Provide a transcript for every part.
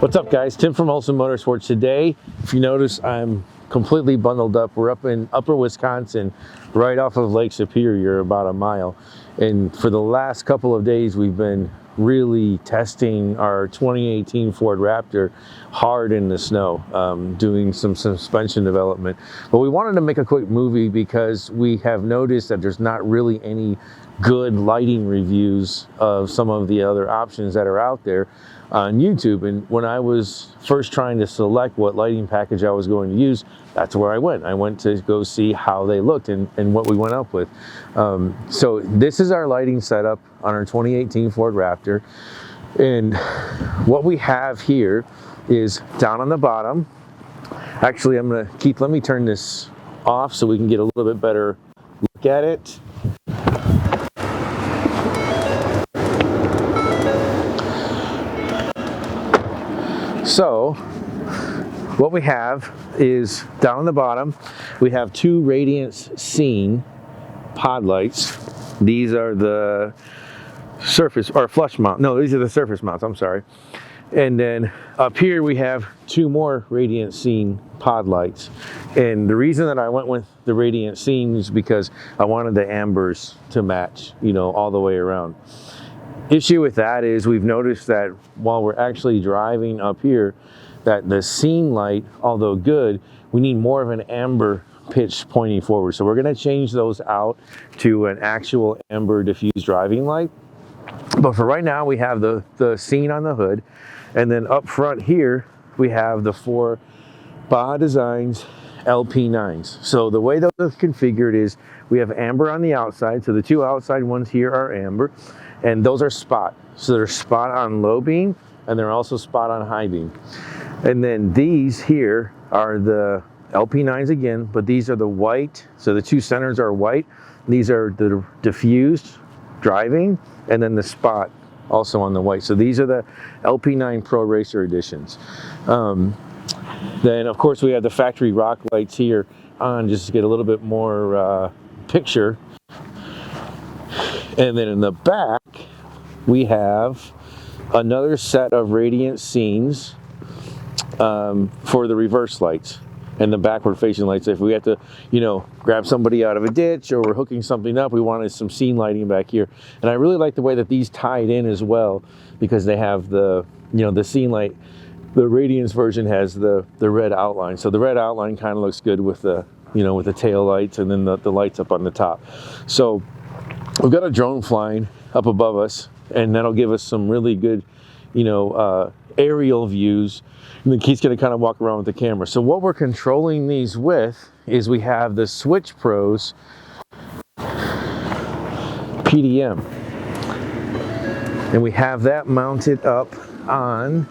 What's up, guys? Tim from Olsen Motorsports. Today, if you notice, I'm completely bundled up. We're up in upper Wisconsin, right off of Lake Superior, about a mile. And for the last couple of days, we've been really testing our 2018 Ford Raptor hard in the snow, doing some suspension development. But we wanted to make a quick movie because we have noticed that there's not really any good lighting reviews of some of the other options that are out there on YouTube. And when I was first trying to select what lighting package I was going to use, that's where I went. I went to go see how they looked and what we went up with. So this is our lighting setup on our 2018 Ford Raptor. And what we have here is down on the bottom. Actually, Keith, let me turn this off so we can get a little bit better look at it. So what we have is down on the bottom, we have two Radiance Scene pod lights. These are the surface or flush mount. No, these are the surface mounts, I'm sorry. And then up here we have two more Radiance Scene pod lights. And the reason that I went with the Radiance Scene is because I wanted the ambers to match, you know, all the way around. Issue with that is we've noticed that while we're actually driving up here, that the scene light, although good, we need more of an amber pitch pointing forward. So we're going to change those out to an actual amber diffused driving light. But for right now, we have the scene on the hood. And then up front here, we have the four Baja Designs LP9s. So the way those are configured is we have amber on the outside. So the two outside ones here are amber. And those are spot. So they're spot on low beam, and they're also spot on high beam. And then these here are the LP9s again, but these are the white. So the two centers are white. These are the diffused driving, and then the spot also on the white. So these are the LP9 Pro Racer editions. Then of course we have the factory rock lights here on just to get a little bit more picture. And then in the back, we have another set of Radiance Scenes for the reverse lights and the backward facing lights. If we have to, you know, grab somebody out of a ditch or we're hooking something up, we wanted some scene lighting back here. And I really like the way that these tied in as well, because they have the, you know, the scene light. The Radiance version has the red outline. So the red outline kind of looks good with the, you know, with the tail lights and then the lights up on the top. So we've got a drone flying up above us, and that'll give us some really good, you know, aerial views. And then Keith's going to kind of walk around with the camera. So what we're controlling these with is we have the Switch Pros PDM. And we have that mounted up on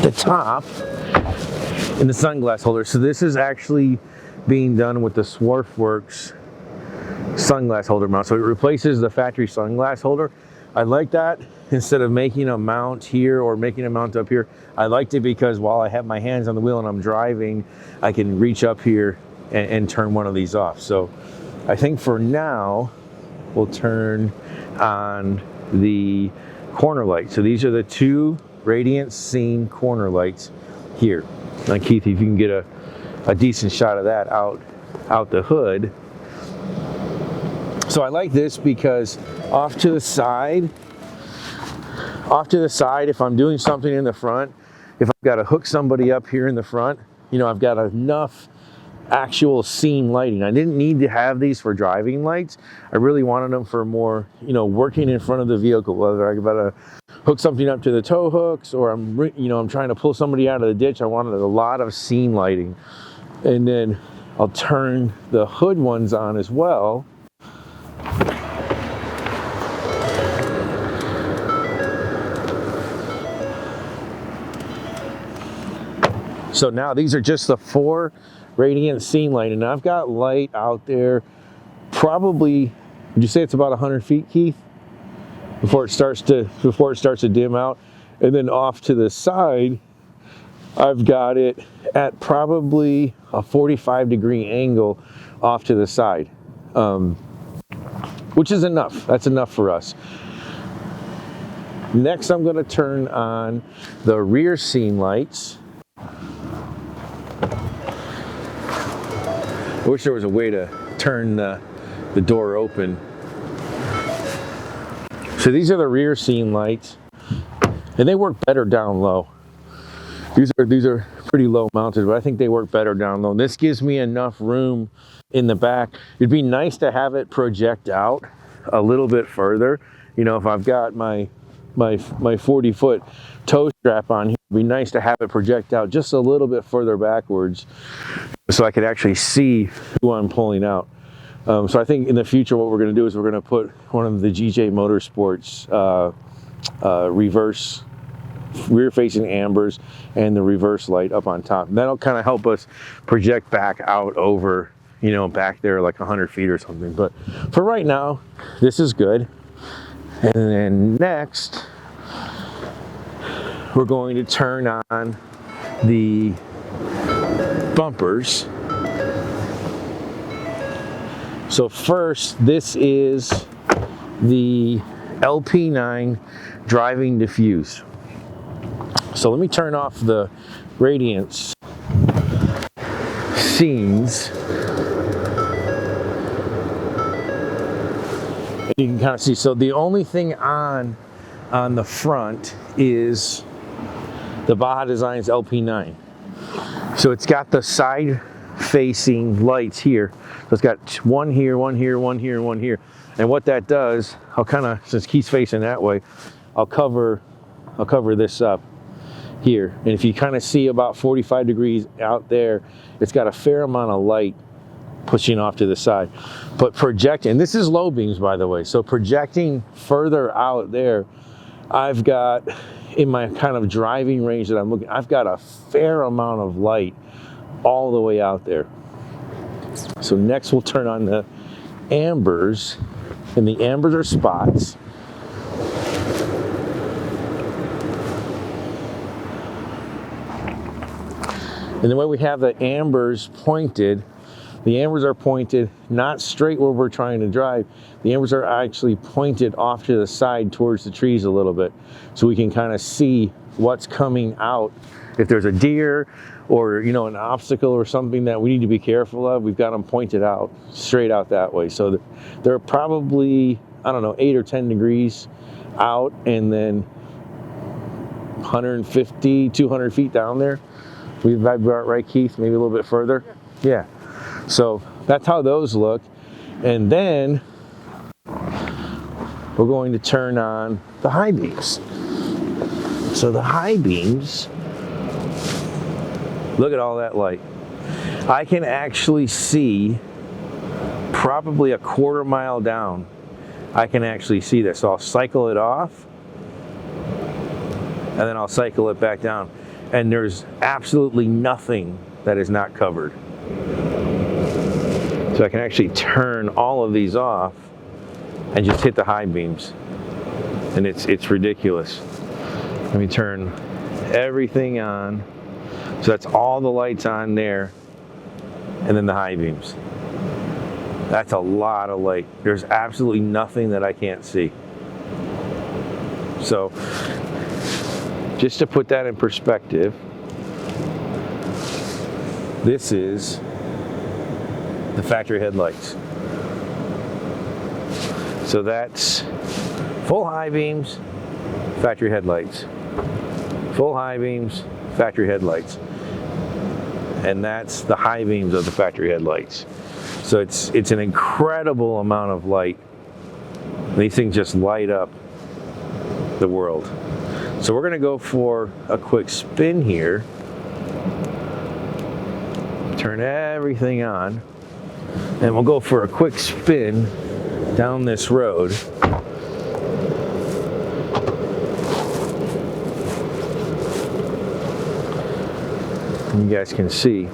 the top in the Sunglass Holder. So this is actually being done with the Swarfworks Sunglass Holder mount. So it replaces the factory Sunglass Holder. I like that. Instead of making a mount here or making a mount up here, I liked it because while I have my hands on the wheel and I'm driving, I can reach up here and turn one of these off. So I think for now, we'll turn on the corner light. So these are the two Radiance Scene corner lights here. Now Keith, if you can get a decent shot of that out the hood. So I like this because off to the side, if I'm doing something in the front, if I've got to hook somebody up here in the front, you know, I've got enough actual scene lighting. I didn't need to have these for driving lights. I really wanted them for more, you know, working in front of the vehicle, whether I've got to hook something up to the tow hooks or I'm trying to pull somebody out of the ditch. I wanted a lot of scene lighting. And then I'll turn the hood ones on as well. So now these are just the four Radiance Scene light, and I've got light out there probably, would you say it's about 100 feet, Keith? Before it starts to dim out. And then off to the side, I've got it at probably a 45-degree angle off to the side, which is enough. That's enough for us. Next, I'm going to turn on the rear scene lights. I wish there was a way to turn the door open. So these are the rear scene lights, and they work better down low. These are pretty low mounted, but I think they work better down low. This gives me enough room in the back. It'd be nice to have it project out a little bit further. You know, if I've got my 40-foot toe strap on here, it'd be nice to have it project out just a little bit further backwards so I could actually see who I'm pulling out. So I think in the future what we're going to do is we're going to put one of the GJ Motorsports reverse rear-facing ambers and the reverse light up on top. And that'll kind of help us project back out over, you know, back there like 100 feet or something. But for right now, this is good. And then next, we're going to turn on the bumpers. So first, this is the LP9 driving diffuse. So let me turn off the Radiance scenes. And you can kind of see, so the only thing on the front is the Baja Designs LP9. So it's got the side facing lights here. So it's got one here, one here, one here, and one here. And what that does, I'll kind of, since Keith's facing that way, I'll cover this up here. And if you kind of see about 45 degrees out there, it's got a fair amount of light pushing off to the side. But projecting, this is low beams, by the way, so projecting further out there, I've got, in my kind of driving range that I'm looking, I've got a fair amount of light all the way out there. So next we'll turn on the ambers, and the ambers are spots. And the way we have the ambers pointed, the ambers are pointed not straight where we're trying to drive. The ambers are actually pointed off to the side towards the trees a little bit, so we can kind of see what's coming out. If there's a deer or, you know, an obstacle or something that we need to be careful of, we've got them pointed out, straight out that way. So they're probably, I don't know, 8 or 10 degrees out, and then 150, 200 feet down there. We've got right, Keith, maybe a little bit further. Yeah. So that's how those look. And then we're going to turn on the high beams. So the high beams, look at all that light. I can actually see probably a quarter mile down. I can actually see this. So I'll cycle it off, and then I'll cycle it back down. And there's absolutely nothing that is not covered. So I can actually turn all of these off and just hit the high beams. And it's ridiculous. Let me turn everything on. So that's all the lights on there, and then the high beams. That's a lot of light. There's absolutely nothing that I can't see. So just to put that in perspective, this is the factory headlights. So that's full high beams, factory headlights. Full high beams, factory headlights. And that's the high beams of the factory headlights. So it's an incredible amount of light. These things just light up the world. So we're gonna go for a quick spin here. Turn everything on, and we'll go for a quick spin down this road. And you guys can see.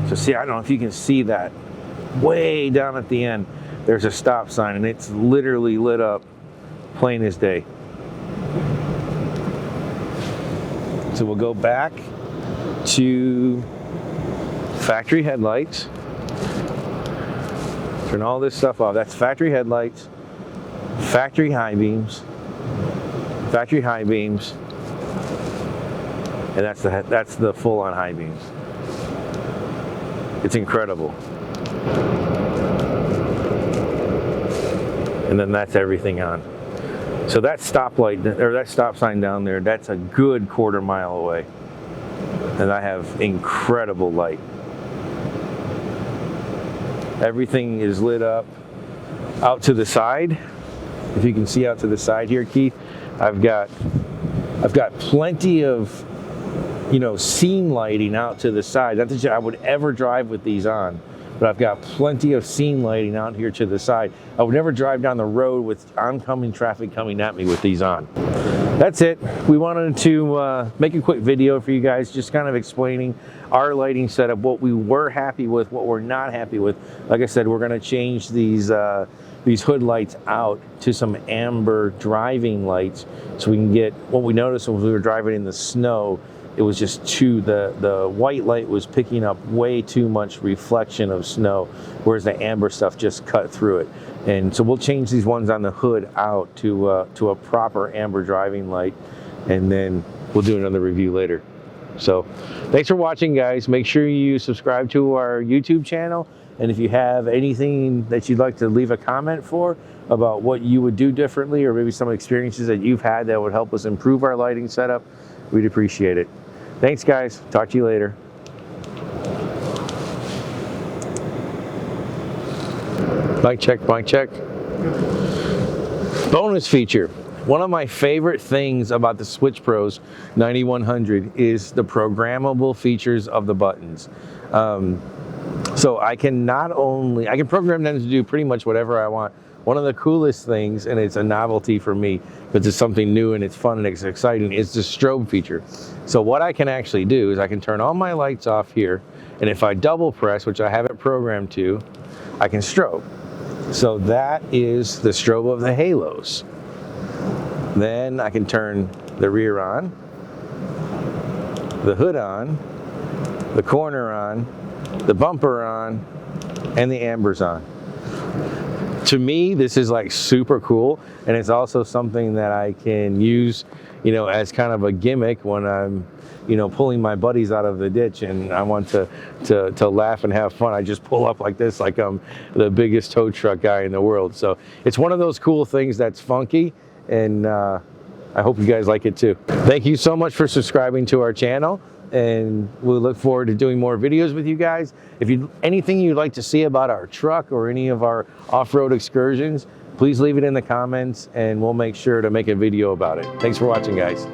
So see, I don't know if you can see that way down at the end. There's a stop sign, and it's literally lit up plain as day. So we'll go back to factory headlights. Turn all this stuff off. That's factory headlights, factory high beams, and that's the full-on high beams. It's incredible. And then that's everything on. So that stoplight, or that stop sign down there, that's a good quarter mile away. And I have incredible light. Everything is lit up out to the side. If you can see out to the side here, Keith, I've got plenty of, you know, scene lighting out to the side. Not that I would ever drive with these on, but I've got plenty of scene lighting out here to the side. I would never drive down the road with oncoming traffic coming at me with these on. That's it. We wanted to make a quick video for you guys, just kind of explaining our lighting setup, what we were happy with, what we're not happy with. Like I said, we're going to change these hood lights out to some amber driving lights, so we can get, what we noticed when we were driving in the snow, it was just the white light was picking up way too much reflection of snow, whereas the amber stuff just cut through it. And so we'll change these ones on the hood out to a proper amber driving light, and then we'll do another review later. So thanks for watching, guys. Make sure you subscribe to our YouTube channel, and if you have anything that you'd like to leave a comment for about what you would do differently, or maybe some experiences that you've had that would help us improve our lighting setup, we'd appreciate it. Thanks, guys. Talk to you later. Mic check, mic check. Bonus feature. One of my favorite things about the Switch Pros 9100 is the programmable features of the buttons. So I can program them to do pretty much whatever I want. One of the coolest things, and it's a novelty for me, because it's something new and it's fun and it's exciting, is the strobe feature. So what I can actually do is I can turn all my lights off here, and if I double press, which I have it programmed to, I can strobe. So that is the strobe of the halos. Then I can turn the rear on, the hood on, the corner on, the bumper on, and the ambers on. To me, this is like super cool, and it's also something that I can use, you know, as kind of a gimmick when I'm, you know, pulling my buddies out of the ditch and I want to laugh and have fun. I just pull up like this, like I'm the biggest tow truck guy in the world. So it's one of those cool things that's funky, and I hope you guys like it too. Thank you so much for subscribing to our channel, and we'll look forward to doing more videos with you guys. If you anything you'd like to see about our truck or any of our off-road excursions, please leave it in the comments and we'll make sure to make a video about it. Thanks for watching, guys.